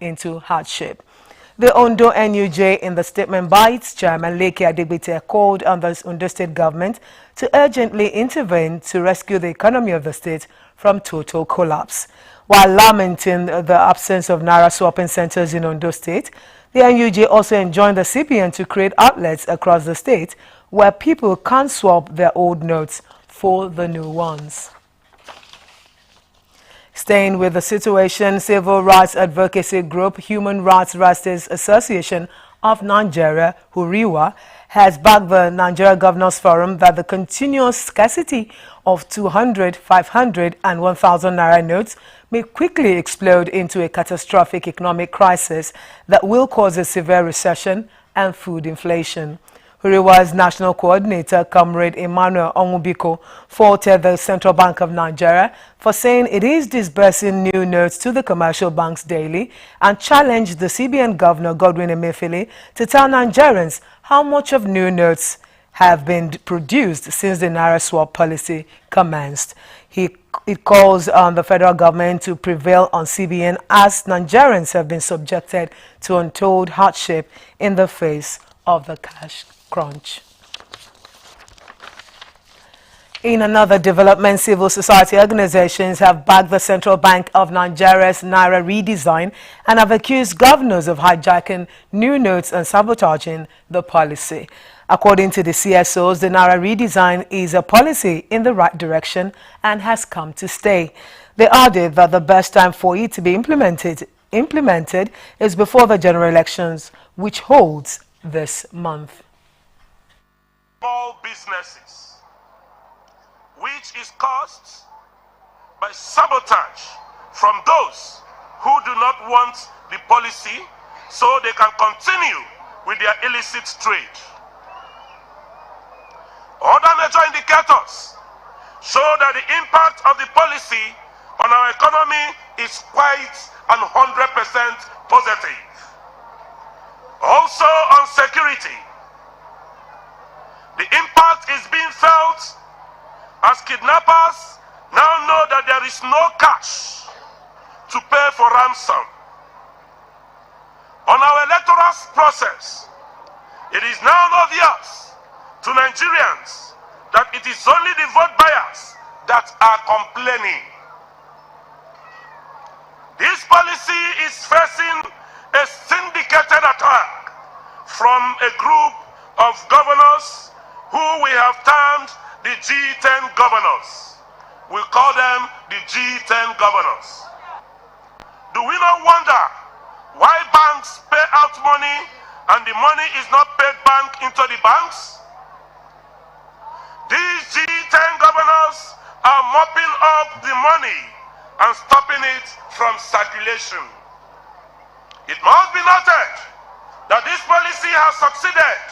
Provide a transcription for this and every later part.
into hardship. The Ondo NUJ, in the statement by its chairman, Leke Adegbite, called on the Ondo State government to urgently intervene to rescue the economy of the state from total collapse. While lamenting the absence of Naira swapping centers in Ondo State, the NUJ also enjoined the CBN to create outlets across the state where people can swap their old notes for the new ones. Staying with the situation, civil rights advocacy group Human Rights Writers Association of Nigeria, HURIWA, has backed the Nigeria Governors Forum that the continuous scarcity of 200, 500 and 1,000 Naira notes may quickly explode into a catastrophic economic crisis that will cause a severe recession and food inflation. HURIWA's national coordinator, Comrade Emmanuel Onwubiko, faulted the Central Bank of Nigeria for saying it is disbursing new notes to the commercial banks daily and challenged the CBN Governor, Godwin Emefiele, to tell Nigerians how much of new notes have been produced since the Naira swap policy commenced. It calls on the federal government to prevail on CBN as Nigerians have been subjected to untold hardship in the face of the cash crunch. In another development, civil society organizations have backed the Central Bank of Nigeria's Naira redesign and have accused governors of hijacking new notes and sabotaging the policy. According to the CSOs, the Naira redesign is a policy in the right direction and has come to stay. They added that the best time for it to be implemented is before the general elections, which holds this month. Small businesses, which is caused by sabotage from those who do not want the policy so they can continue with their illicit trade. Other major indicators show that the impact of the policy on our economy is quite 100% positive. Also on security, the impact is being felt as kidnappers now know that there is no cash to pay for ransom. On our electoral process, it is now obvious to Nigerians that it is only the vote buyers that are complaining. This policy is facing a syndicated attack from a group of governors who we have termed the G10 governors. We call them the G10 governors. Do we not wonder why banks pay out money and the money is not paid back into the banks? These G10 governors are mopping up the money and stopping it from circulation. It must be noted that this policy has succeeded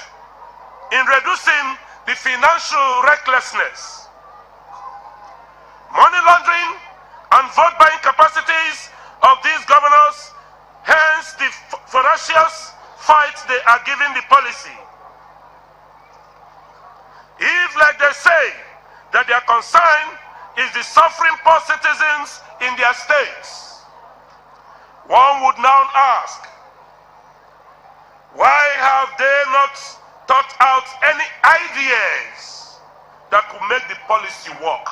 in reducing the financial recklessness, money laundering and vote buying capacities of these governors, hence the ferocious fight they are giving the policy. If, like they say, that their concern is the suffering poor citizens in their states, one would now ask, why have they not thought out any ideas that could make the policy work?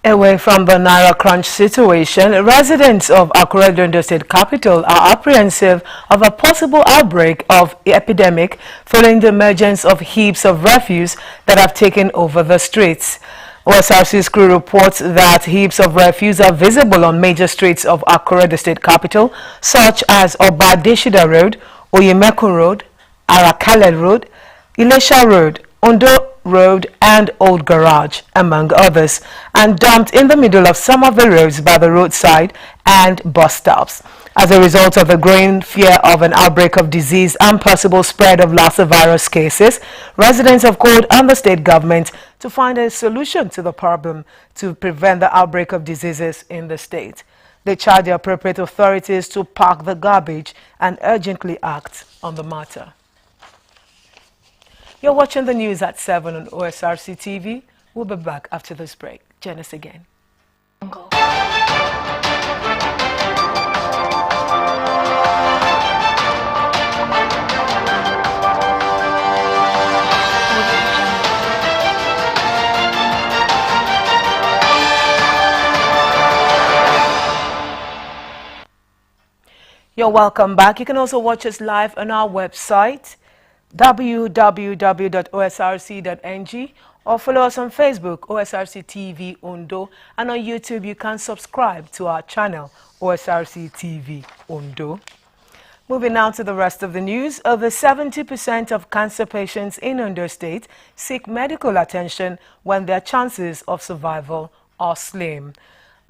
Away from the Naira crunch situation, residents of Akure, Ondo State capital are apprehensive of a possible outbreak of epidemic following the emergence of heaps of refuse that have taken over the streets. Osrc's crew reports that heaps of refuse are visible on major streets of Akure, the state capital, such as Obadeshida Road, Oyemeko Road, Arakale Road, Ilesha Road, Ondo Road and Old Garage, among others, and dumped in the middle of some of the roads by the roadside and bus stops. As a result of the growing fear of an outbreak of disease and possible spread of Lassa virus cases, residents have called on the state government to find a solution to the problem to prevent the outbreak of diseases in the state. They charge the appropriate authorities to park the garbage and urgently act on the matter. You're watching the news at 7 on Osrc TV. We'll be back after this break. Join us again. You're welcome back. You can also watch us live on our website, www.osrc.ng, or follow us on Facebook, OSRC TV Ondo, and on YouTube you can subscribe to our channel, OSRC TV Ondo. Moving now to the rest of the news, over 70% of cancer patients in Ondo State seek medical attention when their chances of survival are slim.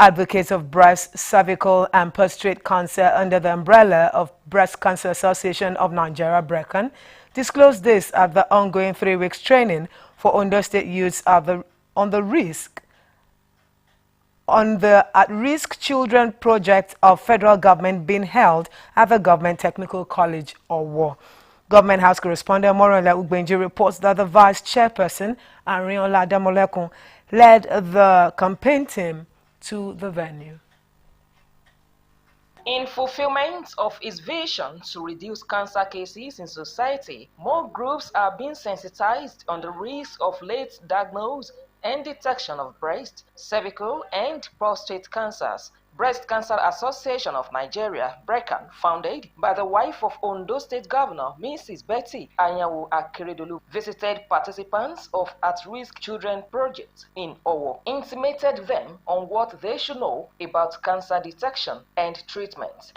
Advocates of breast, cervical and prostate cancer under the umbrella of Breast Cancer Association of Nigeria, BRECAN, disclosed this at the ongoing 3-week training for Ondo State youths on the At-Risk Children project of federal government being held at the Government Technical College, Owo. Government House correspondent Morola Ugbenji reports that the vice chairperson, Ariola Damolekun, led the campaign team to the venue. In fulfillment of its vision to reduce cancer cases in society, more groups are being sensitized on the risk of late diagnosis and detection of breast, cervical, and prostate cancers. Breast Cancer Association of Nigeria, BRECAN, founded by the wife of Ondo State Governor, Mrs. Betty Anyanwu Akeredolu, visited participants of At-Risk Children project in Owo, intimated them on what they should know about cancer detection and treatment.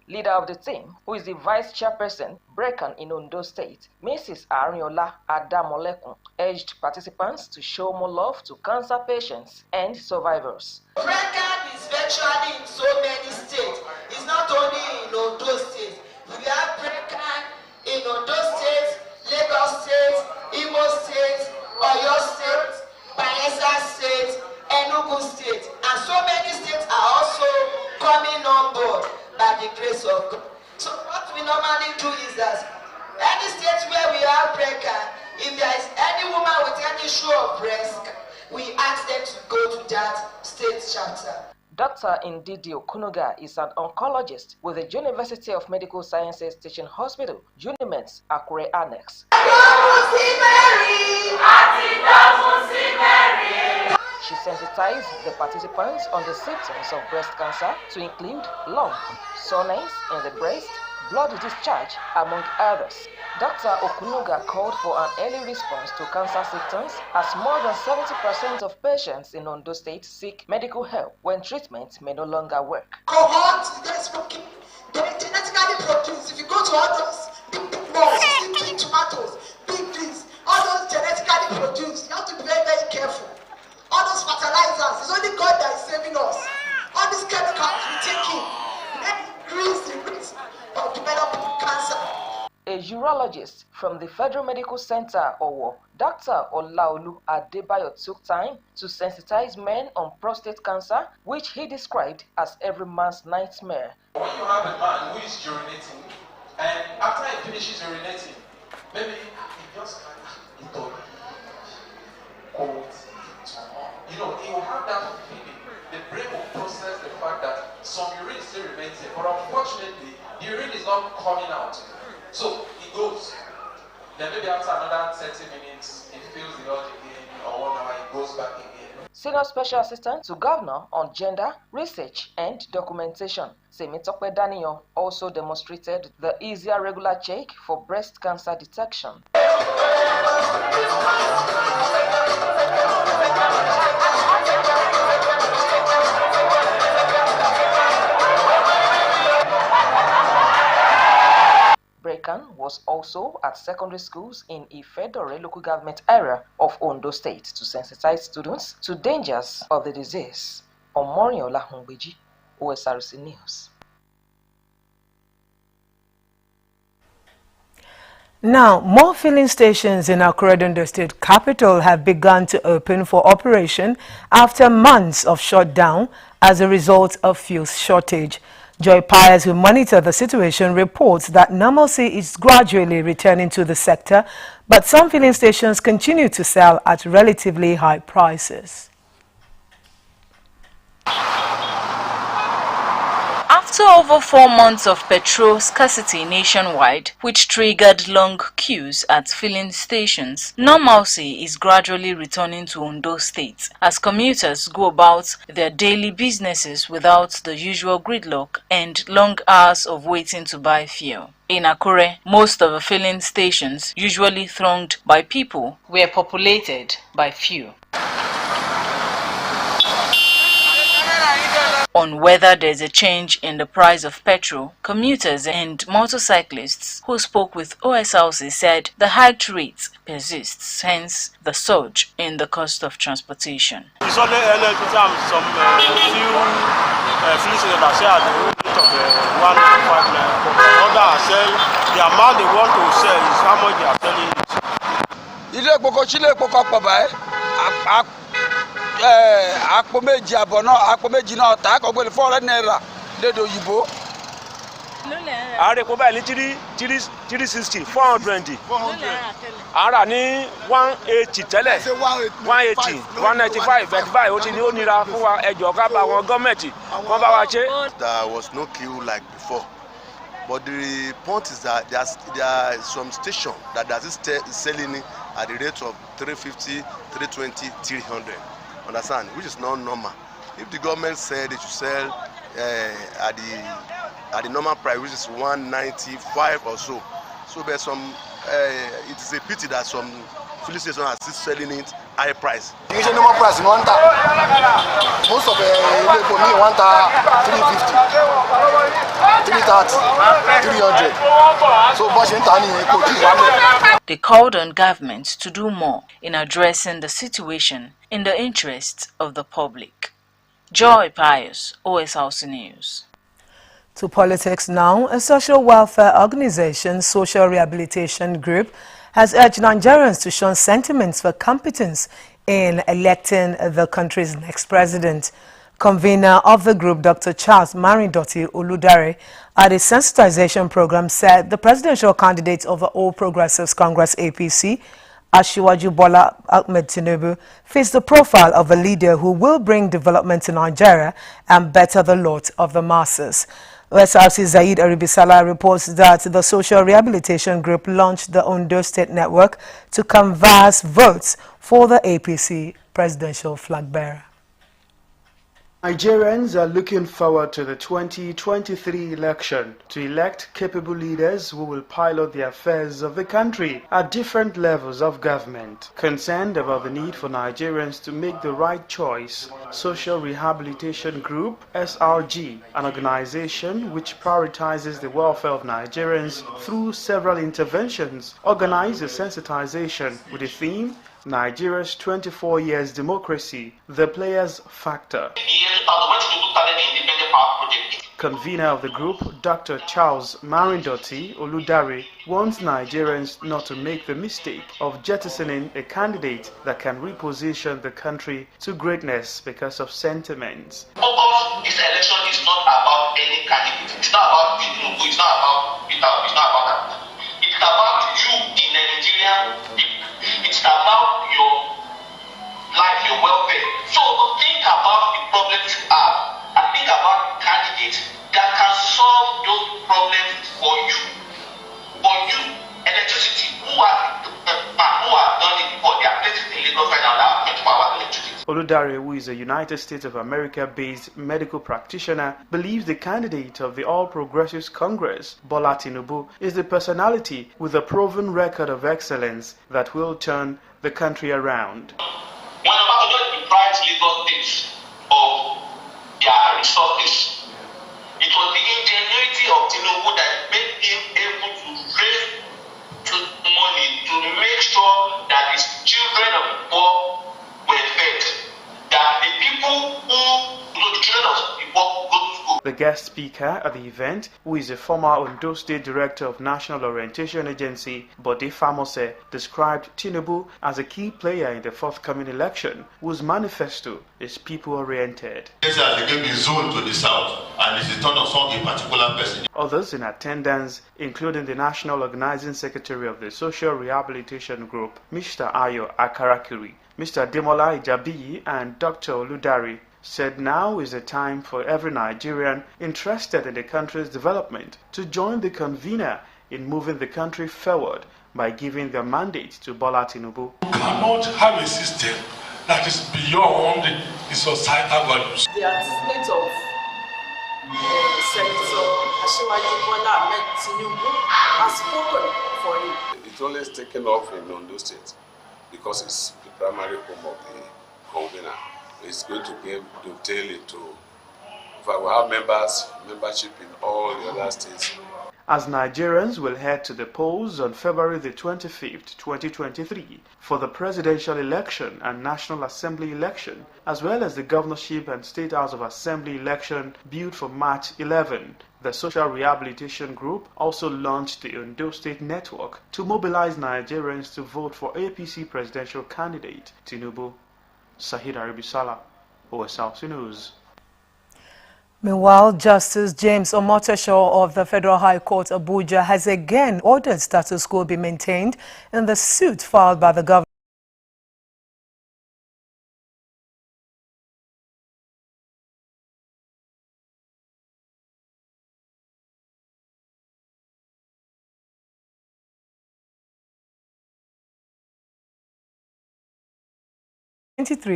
Leader of the team, who is the vice chairperson, BRECAN in Ondo State, Mrs. Ariola Adamolekun, urged participants to show more love to cancer patients and survivors. BRECAN is virtually in so many states. It's not only in Ondo State. We have BRECAN in Ondo State, Lagos State, Imo State, Oyo State, Bayelsa State, Enugu State, and so many states are also coming on board by the grace of God. So what we normally do is that any state where we have BRECAN, if there is any woman with any issue of breast, we ask them to go to that state chapter. Dr. Ndidi Okunoga is an oncologist with the University of Medical Sciences Teaching Hospital, UNIMED's Akure Annex. She sensitized the participants on the symptoms of breast cancer to include lump, soreness in the breast, blood discharge, among others. Dr. Okunoga called for an early response to cancer symptoms as more than 70% of patients in Ondo State seek medical help when treatment may no longer work. Cohort, they're smoking, they're genetically produced. If you go to all those big malls, big tomatoes, big beans, all those genetically produced, you have to be very, very careful. All those fertilizers, it's only God that is saving us. All these chemicals we take in, they increase the risk of developing cancer. A urologist from the Federal Medical Center, Owo, Dr. Olaolu Adebayo, took time to sensitize men on prostate cancer, which he described as every man's nightmare. When you have a man who is urinating, and after he finishes urinating, maybe he just he will have that feeling. The brain will process the fact that some urine still remains there, but unfortunately, the urine is not coming out. So he goes. Then maybe after another 30 minutes, he feels the urge again, or 1 hour, he goes back again. Senior Special Assistant to Governor on Gender, Research and Documentation, Semitope Daniel, also demonstrated the easier regular check for breast cancer detection. BRECAN was also at secondary schools in Ifedore local government area of Ondo State to sensitize students to dangers of the disease. Omoriola Hungbeji, OSRC News. Now, more filling stations in Akure, Ondo State capital have begun to open for operation after months of shutdown as a result of fuel shortage. Joy Piers, who monitor the situation, reports that normalcy is gradually returning to the sector, but some filling stations continue to sell at relatively high prices. After over 4 months of petrol scarcity nationwide, which triggered long queues at filling stations, normalcy is gradually returning to Ondo State as commuters go about their daily businesses without the usual gridlock and long hours of waiting to buy fuel. In Akure, most of the filling stations, usually thronged by people, were populated by few. On whether there's a change in the price of petrol, commuters and motorcyclists who spoke with Osrc said the hiked rate persists, hence the surge in the cost of transportation. It's only some few filling stations that sell at the rate of 1.5 naira. Others sell, the amount they want to sell is how much they are selling it. Ilé epo Chile epo kan pọ̀ báyìí. Àpò méjì àbọ̀ náà àpò méjì náà tá kò gbé 400 naira lédè òyìnbó. Ààrẹ epo báyìí ní 360 420. Àrà ní 180 tẹ́lẹ̀ 180 195 85 ó ti ní ó nira fún wa ẹjọ́ ká bá wọn gọ́ọ̀mẹ̀ntì wọ́n bá wa ṣe. There was no queue like before, but the point is that there are some stations that are still selling it at the rate of 350, 320, 300. Understand? Which is not normal. If the government said they should sell at the normal price, which is 195 or so, so there's some. It is a pity that some filling stations are still selling it high price. Usually normal price in one time. Most of the for me 350, 330, 300. So they called on government to do more in addressing the situation in the interest of the public. Joy Pius, Osrc News. To politics now, a social welfare organization, Social Rehabilitation Group, has urged Nigerians to shun sentiments for competence in electing the country's next president. Convener of the group, Dr. Charles Marindoti Oludare, at a sensitization program said the presidential candidate of the All Progressives Congress APC, Asiwaju Bola Ahmed Tinubu, fits the profile of a leader who will bring development to Nigeria and better the lot of the masses. Osrc Zaid Aribisala reports that the Social Rehabilitation Group launched the Ondo State Network to canvass votes for the APC presidential flag bearer. Nigerians are looking forward to the 2023 election to elect capable leaders who will pilot the affairs of the country at different levels of government. Concerned about the need for Nigerians to make the right choice, Social Rehabilitation Group, SRG, an organization which prioritizes the welfare of Nigerians through several interventions, organized a sensitization with the theme Nigeria's 24 years democracy, the players factor. Convener of the group, Dr. Charles Marindoti Oludare, wants Nigerians not to make the mistake of jettisoning a candidate that can reposition the country to greatness because of sentiments. This election is not about any candidate. It's not about Tinubu. It's not about Peter. It's not about that. It's about you in Nigeria. It's about your life, your welfare. So think about the problems you have and think about candidates that can solve those problems for you. For you, electricity. Who have done it before? They are places in Lagos right now that have 24 hours electricity. Oludare, who is a United States of America-based medical practitioner, believes the candidate of the All Progressives Congress, Bola Tinubu, is the personality with a proven record of excellence that will turn the country around. When Obasanjo deprived Lagos State of their resources, it was the ingenuity of Tinubu that made him able to raise money to make sure that his children of the poor were fed. That the people the children of the poor go to school. The guest speaker at the event, who is a former Ondo State Director of National Orientation Agency, Bode Famose, described Tinubu as a key player in the forthcoming election, whose manifesto is people-oriented. This has become the zone to the south, and it's the turn of some particular person. Others in attendance, including the National Organizing Secretary of the Social Rehabilitation Group, Mr. Ayo Akarakiri, Mr. Demola Ijabiyi, and Dr. Oludare, said now is a time for every Nigerian interested in the country's development to join the convener in moving the country forward by giving their mandate to Bola Tinubu. We cannot have a system that is beyond the societal values. The antecedent of Senator Asiwaju Bola Ahmed Tinubu has spoken for him. It's always taken off in Ondo State because it's the primary home of the convener. It's going to dovetail into, if I will have membership in all the other states. As Nigerians will head to the polls on February the 25th, 2023 for the presidential election and National Assembly election, as well as the governorship and State House of Assembly election due for March 11, the Social Rehabilitation Group also launched the Ondo State Network to mobilize Nigerians to vote for APC presidential candidate Tinubu. Sahid Aribisala, OSRC News. Meanwhile, Justice James Omotosho of the Federal High Court Abuja has again ordered status quo be maintained in the suit filed by the government.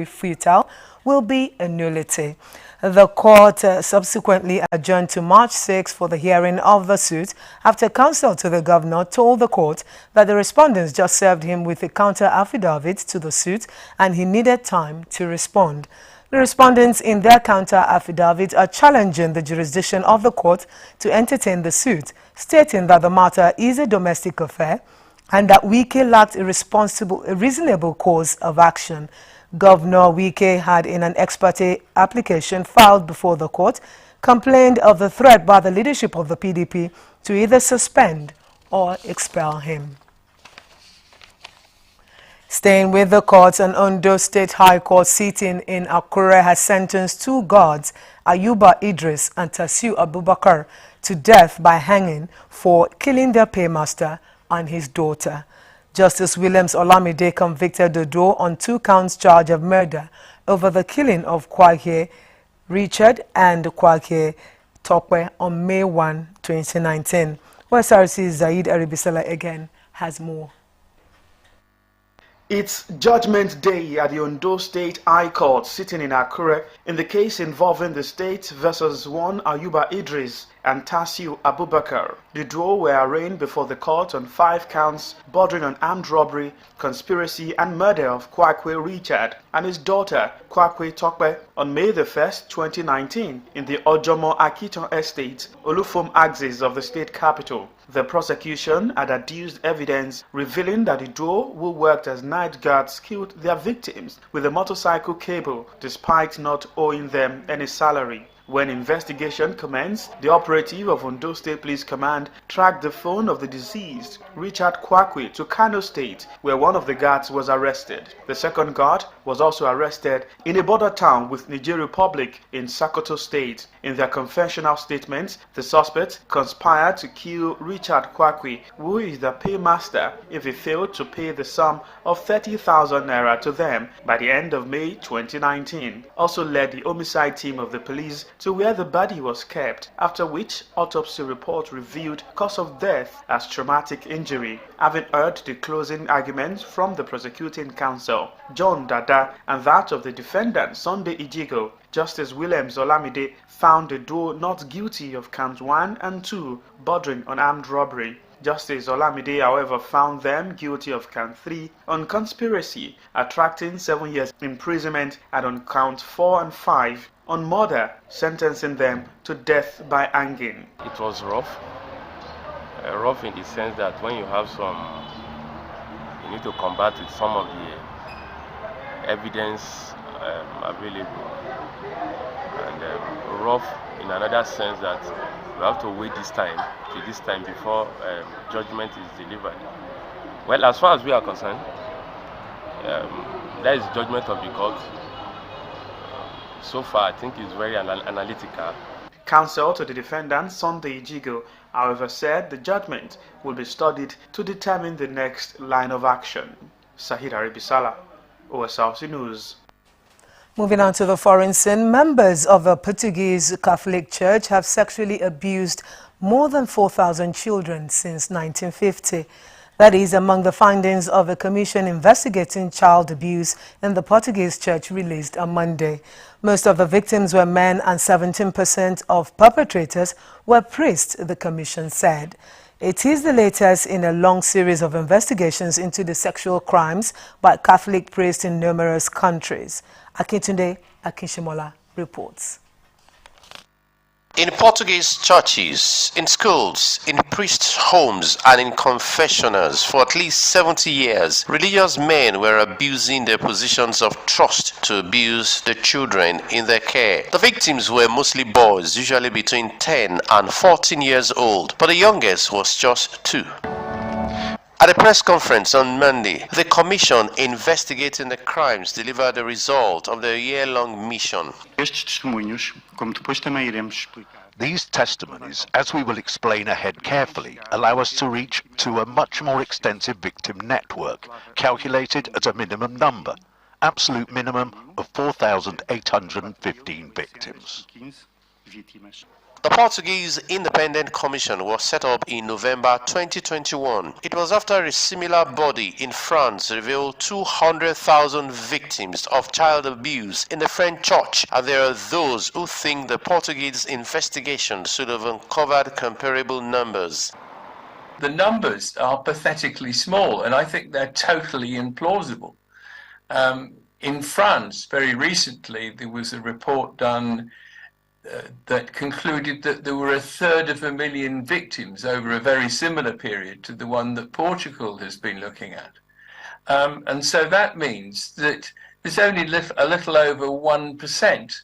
Futile will be a nullity. The court subsequently adjourned to March 6 for the hearing of the suit after counsel to the governor told the court that the respondents just served him with a counter affidavit to the suit and he needed time to respond. The respondents in their counter affidavit are challenging the jurisdiction of the court to entertain the suit, stating that the matter is a domestic affair and that Wike lacked a reasonable course of action. Governor Wike had, in an ex parte application filed before the court, complained of the threat by the leadership of the PDP to either suspend or expel him. Staying with the courts, an Ondo State High Court sitting in Akure has sentenced two guards, Ayuba Idris and Tasiu Abubakar, to death by hanging for killing their paymaster and his daughter. Justice Williams Olamide convicted Dodo on 2 counts charge of murder over the killing of Kwake Richard and Kwake Tokwe on May 1, 2019. Osrc Zaid Aribisala again has more. It's Judgment Day at the Ondo State High Court sitting in Akure in the case involving the state versus one Ayuba Idris and Tasiu Abubakar. The duo were arraigned before the court on 5 counts bordering on armed robbery, conspiracy and murder of Kwakwe Richard and his daughter Kwakwe Tokwe on May the 1st, 2019 in the Ojomo Akiton Estate, Olufum axis of the state capital. The prosecution had adduced evidence revealing that the duo who worked as night guards killed their victims with a motorcycle cable despite not owing them any salary. When investigation commenced, the operative of Ondo State Police Command tracked the phone of the deceased, Richard Kwakwe, to Kano State, where one of the guards was arrested. The second guard was also arrested in a border town with Niger Republic in Sokoto State. In their confessional statements, the suspects conspired to kill Richard Kwakwe, who is the paymaster, if he failed to pay the sum of 30,000 naira to them by the end of May 2019. Also led the homicide team of the police to where the body was kept, after which autopsy report revealed cause of death as traumatic injury. Having heard the closing arguments from the prosecuting counsel, John Dada, and that of the defendant, Sunday Ijigo, Justice Williams Olamide found the duo not guilty of counts 1 and 2 bordering on armed robbery. Justice Olamide, however, found them guilty of count 3 on conspiracy, attracting 7 years imprisonment, and on count 4 and 5 on murder, sentencing them to death by hanging. It was rough. Rough in the sense that when you have you need to combat with some of the evidence available, and rough in another sense that you have to wait this time before judgment is delivered. Well, as far as we are concerned, that is judgment of the court. So far, I think it's very analytical. Counsel to the defendant, Sunday Ijigo, however, said the judgment will be studied to determine the next line of action. Sahid Aribisala, OSRC News. Moving on to the foreign scene, members of the Portuguese Catholic Church have sexually abused more than 4,000 children since 1950. That is among the findings of a commission investigating child abuse in the Portuguese Church released on Monday. Most of the victims were men and 17% of perpetrators were priests, the commission said. It is the latest in a long series of investigations into the sexual crimes by Catholic priests in numerous countries. Akintunde Akinshimola reports. In Portuguese churches, in schools, in priests' homes and in confessionals for at least 70 years, religious men were abusing their positions of trust to abuse the children in their care. The victims were mostly boys, usually between 10 and 14 years old, but the youngest was just 2. At a press conference on Monday, the commission investigating the crimes delivered the result of their year-long mission. These testimonies, as we will explain ahead carefully, allow us to reach to a much more extensive victim network, calculated at a minimum number, absolute minimum of 4,815 victims. The Portuguese Independent Commission was set up in November 2021. It was after a similar body in France revealed 200,000 victims of child abuse in the French church, and there are those who think the Portuguese investigation should have uncovered comparable numbers. The numbers are pathetically small, and I think they're totally implausible. In France, very recently, there was a report done that concluded that there were 1/3 victims over a very similar period to the one that Portugal has been looking at. And so that means that there's only a little over 1%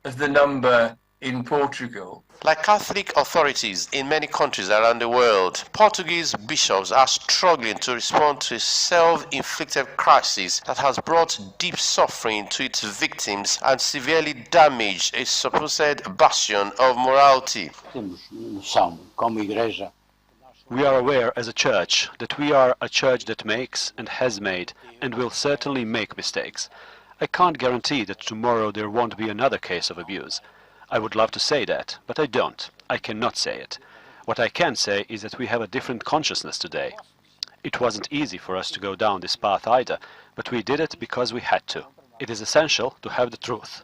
of the number in Portugal. Like Catholic authorities in many countries around the world, Portuguese bishops are struggling to respond to a self-inflicted crisis that has brought deep suffering to its victims and severely damaged a supposed bastion of morality. We are aware as a church that we are a church that makes and has made and will certainly make mistakes. I can't guarantee that tomorrow there won't be another case of abuse. I would love to say that, but I don't. I cannot say it. What I can say is that we have a different consciousness today. It wasn't easy for us to go down this path either, but we did it because we had to. It is essential to have the truth.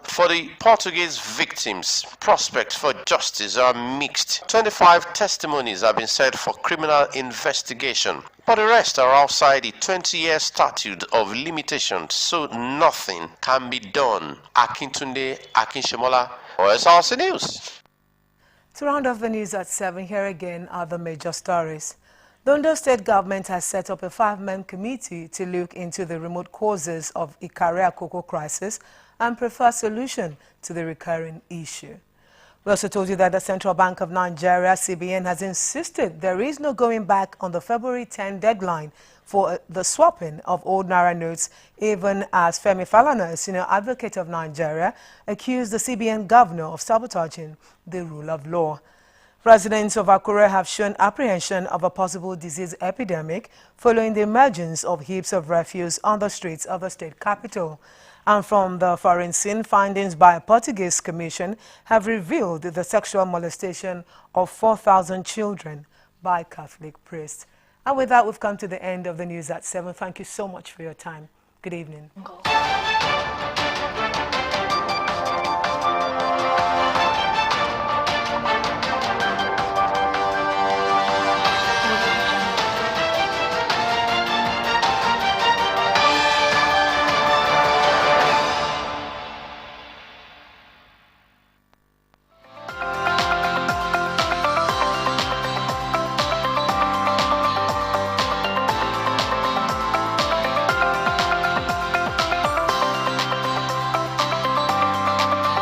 For the Portuguese victims, prospects for justice are mixed. 25 testimonies have been set for criminal investigation, but the rest are outside the 20-year statute of limitations, so nothing can be done. Akintunde Akinshimola, Osrc News. To round off the news at 7, here again are the major stories. The Ondo State government has set up a 5-man committee to look into the remote causes of Ikaria cocoa crisis and prefer solution to the recurring issue. We also told you that the Central Bank of Nigeria, CBN, has insisted there is no going back on the February 10 deadline for the swapping of old Naira notes, even as Femi Falana, a senior advocate of Nigeria, accused the CBN governor of sabotaging the rule of law. Residents of Akure have shown apprehension of a possible disease epidemic following the emergence of heaps of refuse on the streets of the state capital. And from the foreign scene, findings by a Portuguese commission have revealed the sexual molestation of 4,000 children by Catholic priests. And with that, we've come to the end of the news at 7. Thank you so much for your time. Good evening.